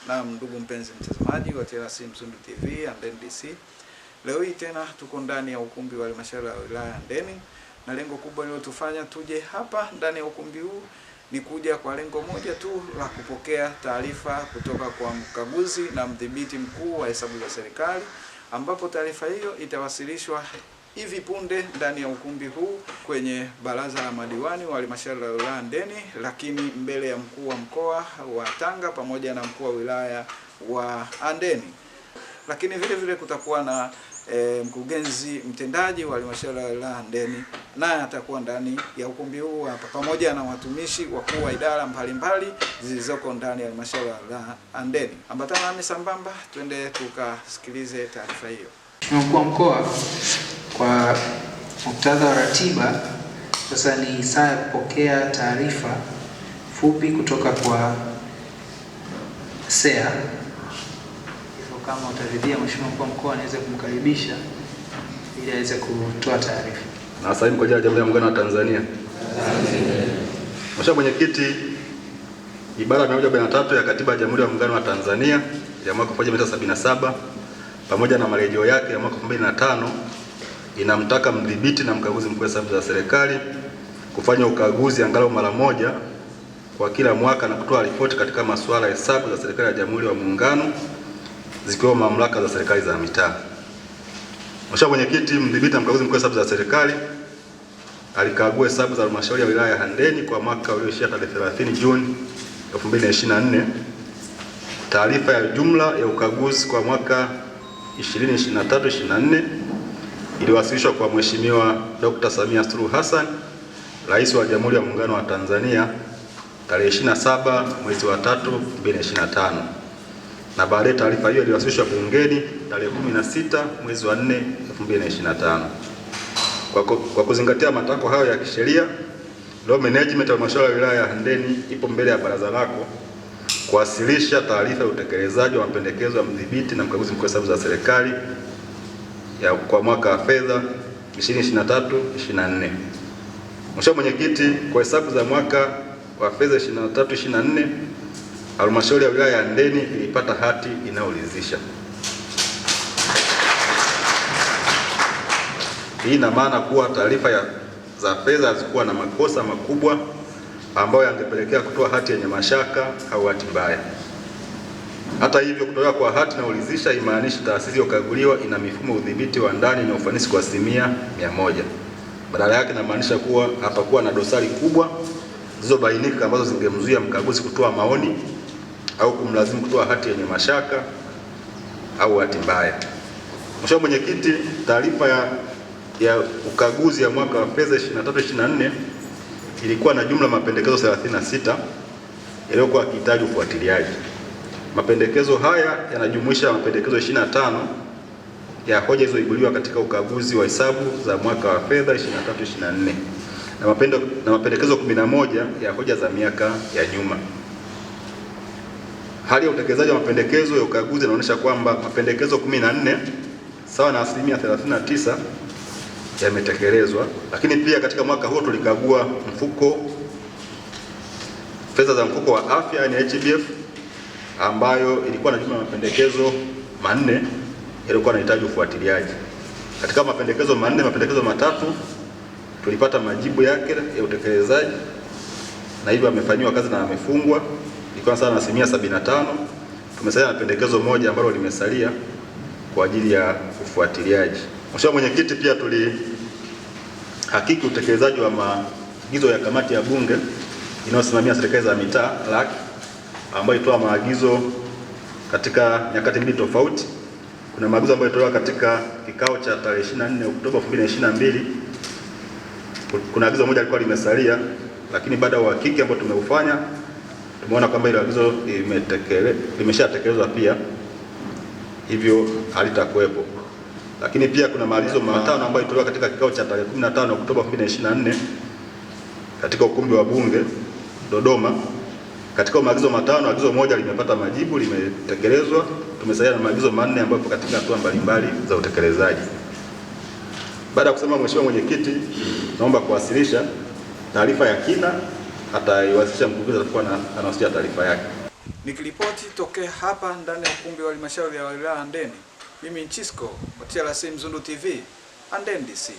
Na ndugu mpenzi mtazamaji wa TLC Msundu TV and NDC. Leo hii tena tuko ndani ya ukumbi wa halmashauri ya wilaya Handeni, na lengo kubwa lililotufanya tuje hapa ndani ya ukumbi huu ni kuja kwa lengo moja tu la kupokea taarifa kutoka kwa mkaguzi na mdhibiti mkuu wa hesabu za serikali, ambapo taarifa hiyo itawasilishwa hivi punde ndani ya ukumbi huu kwenye baraza la madiwani wa halmashauri ya wilaya Handeni, lakini mbele ya mkuu wa mkoa wa Tanga pamoja na mkuu wa wilaya wa Handeni. Lakini vile vile kutakuwa na mkurugenzi mtendaji wa halmashauri ya wilaya Handeni, naye atakuwa ndani ya ukumbi huu hapa pamoja na watumishi wakuu wa idara mbalimbali zilizoko ndani ya halmashauri ya wilaya Handeni. Ambatana nami sambamba, twende tukasikilize taarifa hiyo. Mkuu wa mkoa, kwa muktadha wa ratiba, sasa ni saa ya kupokea taarifa fupi kutoka kwa SEA. Hivyo kama utaridhia, Mheshimiwa Mkuu wa Mkoa anaweza kumkaribisha ili aweze kutoa taarifa. Na asalimu kwa jina la Jamhuri ya Muungano wa Tanzania. Mheshimiwa Mwenyekiti, ibara ya 143 ya Katiba ya Jamhuri ya Muungano wa Tanzania ya mwaka 1977 pamoja na marejeo yake ya mwaka 2005 inamtaka mdhibiti na mkaguzi mkuu wa hesabu za serikali kufanya ukaguzi angalau mara moja kwa kila mwaka na kutoa ripoti katika masuala ya hesabu za serikali ya Jamhuri ya Muungano zikiwemo mamlaka za serikali za mitaa. Mheshimiwa Mwenyekiti, mdhibiti na mkaguzi mkuu wa hesabu za serikali alikagua hesabu za halmashauri ya wilaya ya Handeni kwa mwaka ulioishia tarehe 30 Juni 2024. Taarifa ya jumla ya ukaguzi kwa mwaka 2023-24 iliwasilishwa kwa Mheshimiwa Dr. Samia Suluhu Hassan, Rais wa Jamhuri ya Muungano wa Tanzania tarehe 27 mwezi wa 3 2025. Na baadaye taarifa hiyo iliwasilishwa bungeni tarehe 16 mwezi wa 4 2025. Kwa kuzingatia matakwa hayo ya kisheria, leo management ya halmashauri ya wilaya ya Handeni ipo mbele ya baraza lako kuwasilisha taarifa ya utekelezaji wa mapendekezo ya mdhibiti na mkaguzi mkuu wa hesabu za serikali kwa mwaka wa fedha 2023-24. Mheshimiwa Mwenyekiti, kwa hesabu za mwaka wa fedha 23-24, halmashauri ya wilaya ya Handeni ilipata hati inayoridhisha. Hii ina maana kuwa taarifa za fedha hazikuwa na makosa makubwa ambayo yangepelekea kutoa hati yenye mashaka au hati mbaya. Hata hivyo, kutolewa kwa hati inayoridhisha imaanishi taasisi iliyokaguliwa ina mifumo udhibiti wa ndani na ufanisi kwa 100%. Badala yake inamaanisha kuwa hapakuwa na dosari kubwa zilizobainika ambazo zingemzuia mkaguzi kutoa maoni au kumlazimu kutoa hati yenye mashaka au hati mbaya. Mheshimiwa Mwenyekiti, taarifa ya ukaguzi ya mwaka wa fedha 23-24 ilikuwa na jumla mapendekezo 36 yaliyokuwa yakihitaji ufuatiliaji. Mapendekezo haya yanajumuisha mapendekezo 25 ya hoja zilizoibuliwa katika ukaguzi wa hesabu za mwaka wa fedha 23-24 na mapendekezo 11 ya hoja za miaka ya nyuma. Hali ya utekelezaji wa mapendekezo ya ukaguzi inaonyesha kwamba mapendekezo 14 sawa na 39% yametekelezwa, lakini pia katika mwaka huo tulikagua fedha za mfuko wa afya yani HBF, ambayo ilikuwa na jumla ya mapendekezo 4 yalikuwa yanahitaji ufuatiliaji. Katika mapendekezo 4, mapendekezo 3 tulipata majibu yake ya utekelezaji na hivyo amefanywa kazi na amefungwa, ilikuwa sawa na 75%. Tumesalia na pendekezo 1 ambalo limesalia kwa ajili ya ufuatiliaji. Mheshimiwa Mwenyekiti, pia tulihakiki utekelezaji wa maagizo ya kamati ya Bunge inayosimamia serikali za mitaa LAC, ambayo ilitoa maagizo katika nyakati mbili tofauti. Kuna maagizo ambayo ilitolewa katika kikao cha tarehe 24 Oktoba 2022. Kuna agizo moja lilikuwa limesalia, lakini baada ya uhakiki ambao tumeufanya tumeona kwamba ile agizo limeshatekelezwa pia, hivyo halitakuwepo. Lakini pia kuna maagizo matano ambayo ilitolewa katika kikao cha tarehe 15 Oktoba 2024 katika ukumbi wa Bunge Dodoma. Katika maagizo matano, agizo moja limepata majibu, limetekelezwa. Tumesalia na maagizo 4 ambayo yapo katika hatua mbalimbali za utekelezaji. Baada ya kusema, Mheshimiwa Mwenyekiti, naomba kuwasilisha taarifa ya kina, ataiwasilisha mkurugenzi atakuwa anawasilisha taarifa yake. Nikiripoti tokea hapa ndani ya ukumbi wa halmashauri ya wilaya Handeni, mimi Nchisco wa TRC Mzundu TV, Handeni DC.